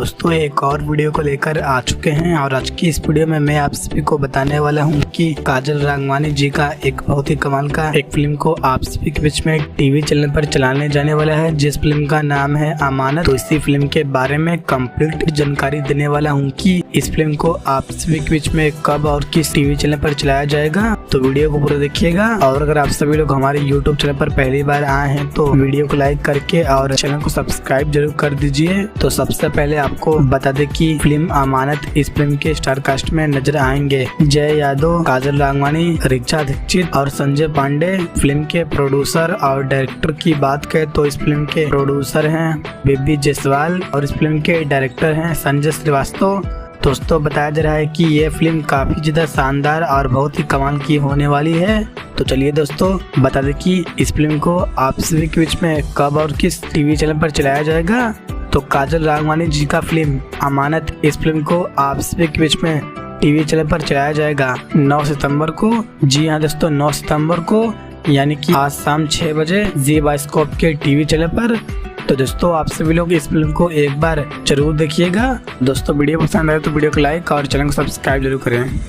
दोस्तों एक और वीडियो को लेकर आ चुके हैं और आज की इस वीडियो में मैं आप सभी को बताने वाला हूं कि काजल राघवानी जी का एक बहुत ही कमाल का एक फिल्म को आप सभी के बीच में टीवी चैनल पर चलाने जाने वाला है, जिस फिल्म का नाम है अमानत। तो इसी फिल्म के बारे में कंप्लीट जानकारी देने वाला हूँ कि इस फिल्म को आप सभी के बीच में कब और किस टीवी चैनल पर चलाया जाएगा। तो वीडियो को पूरा देखिएगा और अगर आप सभी लोग हमारे यूट्यूब चैनल पर पहली बार आए हैं तो वीडियो को लाइक करके और चैनल को सब्सक्राइब जरूर कर दीजिए। तो सबसे पहले आपको बता दें कि फिल्म अमानत इस फिल्म के स्टार कास्ट में नजर आएंगे जय यादव, काजल राघवानी, ऋचा दीक्षित और संजय पांडे। फिल्म के प्रोड्यूसर और डायरेक्टर की बात करें तो इस फिल्म के प्रोड्यूसर हैं बेबी जायसवाल और इस फिल्म के डायरेक्टर हैं संजय श्रीवास्तव। दोस्तों बताया जा रहा है कि ये फिल्म काफी ज्यादा शानदार और बहुत ही कमाल की होने वाली है। तो चलिए दोस्तों बता दें कि इस फिल्म को आप सभी के बीच में कब और किस टीवी चैनल पर चलाया जाएगा। तो काजल राघवानी जी का फिल्म अमानत, इस फिल्म को आप सभी के बीच में टीवी चैनल पर चलाया जाएगा 9 सितंबर को। जी हाँ दोस्तों, 9 सितंबर को यानी कि आज शाम 6 बजे जी बायोस्कोप के टीवी चैनल पर। तो दोस्तों आप सभी लोग इस फिल्म को एक बार जरूर देखिएगा। दोस्तों वीडियो पसंद आए तो वीडियो को लाइक और चैनल को सब्सक्राइब जरूर करें।